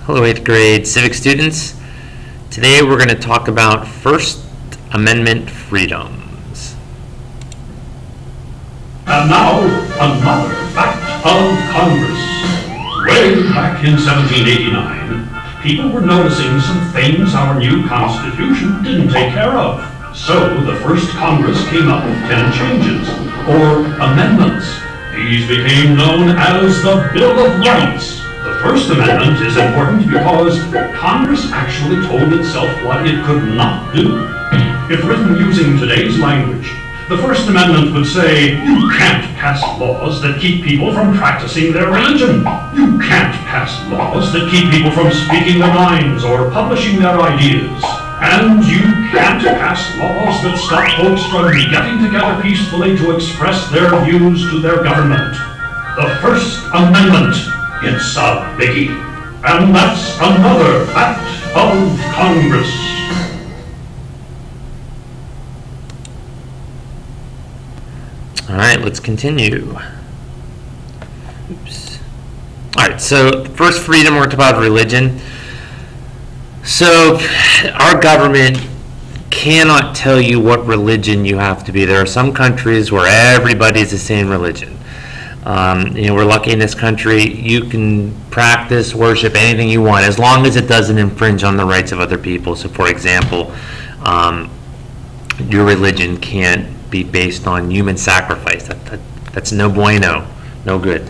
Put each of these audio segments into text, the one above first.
Hello 8th grade civic students. Today we're going to talk about First Amendment freedoms. And now, another fact of Congress. Way back in 1789, people were noticing some things our new Constitution didn't take care of. So the first Congress came up with 10 changes, or amendments. These became known as the Bill of Rights. The First Amendment is important because Congress actually told itself what it could not do. If written using today's language, the First Amendment would say, you can't pass laws that keep people from practicing their religion. You can't pass laws that keep people from speaking their minds or publishing their ideas. And you can't pass laws that stop folks from getting together peacefully to express their views to their government. The First Amendment, it's a biggie. And that's another fact of Congress. All right, let's continue. Oops. All right, so the first freedom we're talking about religion. So our government cannot tell you what religion you have to be. There are some countries where everybody's the same religion. We're lucky in this country. You can practice, worship anything you want as long as it doesn't infringe on the rights of other people. So for example, your religion can't be based on human sacrifice. That's no bueno, no good.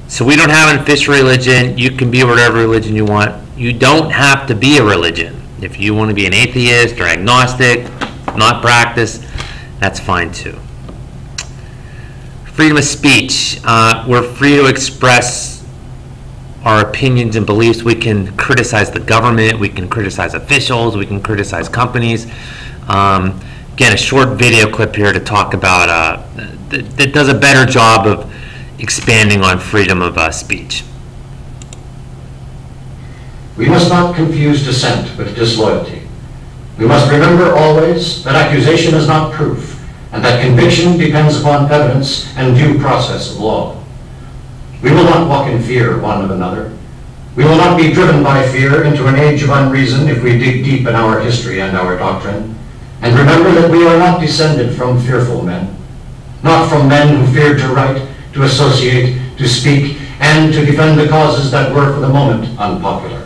So we don't have an official religion. You can be whatever religion you want. You don't have to be a religion. If you want to be an atheist or agnostic, not practice, that's fine too. Freedom of speech. We're free to express our opinions and beliefs. We can criticize the government. We can criticize officials. We can criticize companies. Again, a short video clip here to talk about that does a better job of expanding on freedom of speech. We must not confuse dissent with disloyalty. We must remember always that accusation is not proof, and that conviction depends upon evidence and due process of law. We will not walk in fear one of another. We will not be driven by fear into an age of unreason if we dig deep in our history and our doctrine. And remember that we are not descended from fearful men, not from men who feared to write, to associate, to speak, and to defend the causes that were for the moment unpopular.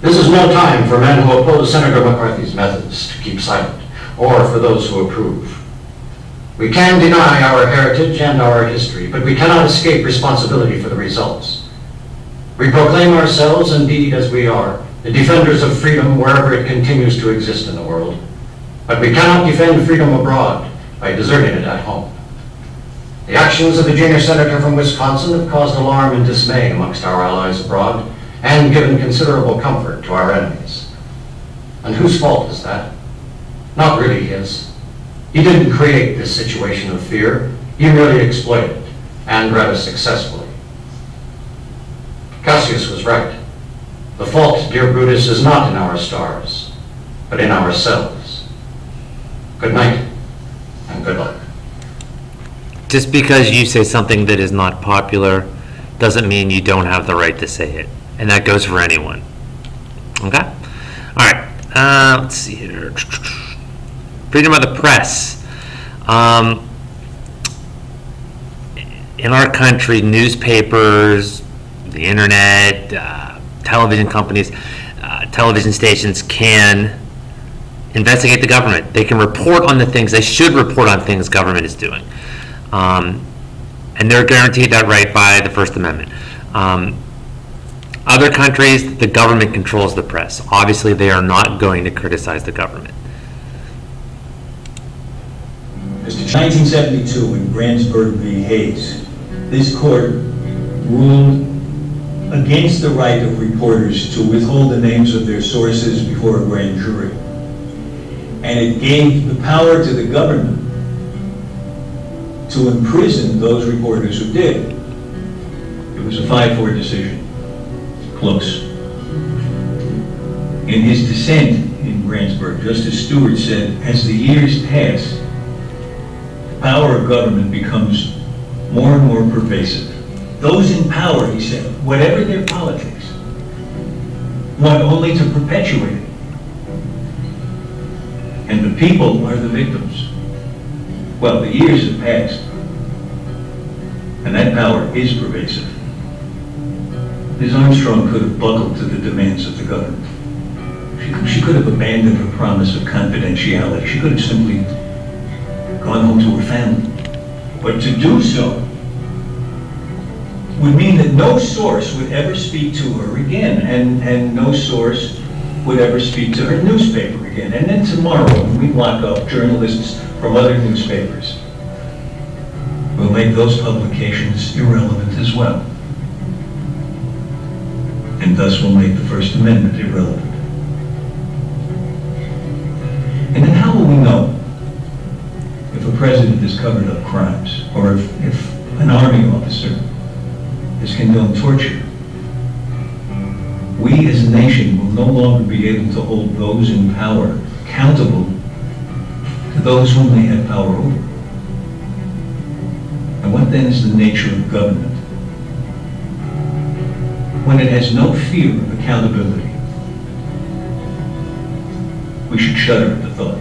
This is no time for men who oppose Senator McCarthy's methods to keep silent, or for those who approve. We can deny our heritage and our history, but we cannot escape responsibility for the results. We proclaim ourselves, indeed, as we are, the defenders of freedom wherever it continues to exist in the world. But we cannot defend freedom abroad by deserting it at home. The actions of the junior senator from Wisconsin have caused alarm and dismay amongst our allies abroad and given considerable comfort to our enemies. And whose fault is that? Not really his. He didn't create this situation of fear. He merely exploited it, and rather successfully. Cassius was right. The fault, dear Brutus, is not in our stars, but in ourselves. Good night, and good luck. Just because you say something that is not popular doesn't mean you don't have the right to say it. And that goes for anyone. Okay? All right. Let's see here. Freedom of the press. In our country, newspapers, the internet, television companies, television stations can investigate the government. They can report on the things, they should report on things government is doing. And they're guaranteed that right by the First Amendment. Other countries, the government controls the press. Obviously, they are not going to criticize the government. In 1972, in Brandsburg v. Hayes, this court ruled against the right of reporters to withhold the names of their sources before a grand jury. And it gave the power to the government to imprison those reporters who did. It was a 5-4 decision. Close. In his dissent in Brandsburg, Justice Stewart said, as the years pass, the power of government becomes more and more pervasive. Those in power, he said, whatever their politics, want only to perpetuate it. And the people are the victims. Well, the years have passed, and that power is pervasive. Ms. Armstrong could have buckled to the demands of the government. She could have abandoned her promise of confidentiality. She could have simply gone home to her family. But to do so would mean that no source would ever speak to her again, and no source would ever speak to her newspaper again. And then tomorrow, when we lock up journalists from other newspapers, we'll make those publications irrelevant as well. And thus we'll make the First Amendment irrelevant. And then how will we know if a president has covered up crimes, or if an army officer has condoned torture? We as a nation will no longer be able to hold those in power accountable to those whom they have power over. And what then is the nature of government? When it has no fear of accountability, we should shudder at the thought.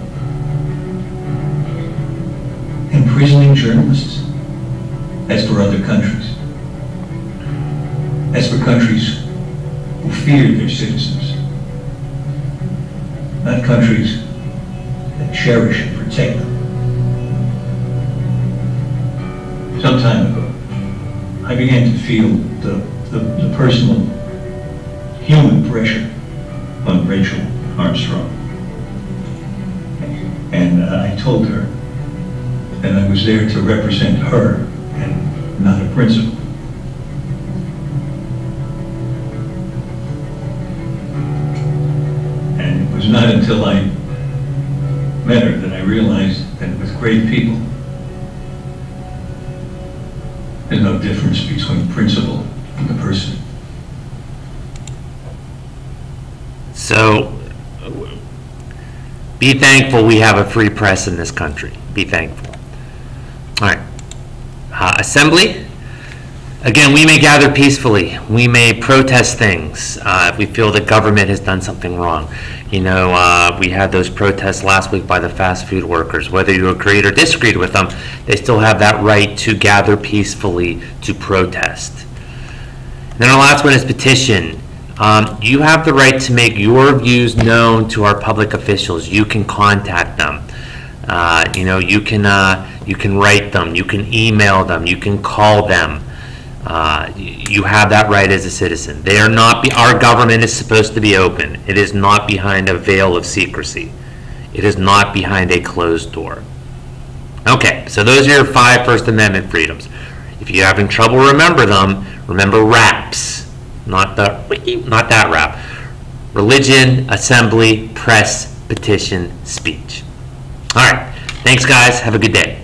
Imprisoning journalists, as for other countries. As for countries who fear their citizens, not countries that cherish and protect them. Some time ago, I began to feel the personal human pressure on Rachel Armstrong. And I told her that I was there to represent her and not a principal. And it was not until I met her that I realized that with great people, there's no difference between principle and the person. So, be thankful we have a free press in this country. Be thankful. All right. Assembly. Again, we may gather peacefully. We may protest things if we feel the government has done something wrong. You know, we had those protests last week by the fast food workers. Whether you agreed or disagreed with them, they still have that right to gather peacefully to protest. And then our last one is petition. You have the right to make your views known to our public officials. You can contact them. You know, you can write them. You can email them. You can call them. You have that right as a citizen. They are not. Our government is supposed to be open. It is not behind a veil of secrecy. It is not behind a closed door. Okay, so those are your 5 First Amendment freedoms. If you're having trouble remember them, remember RAPS, not that rap. Religion, assembly, press, petition, speech. All right. Thanks, guys. Have a good day.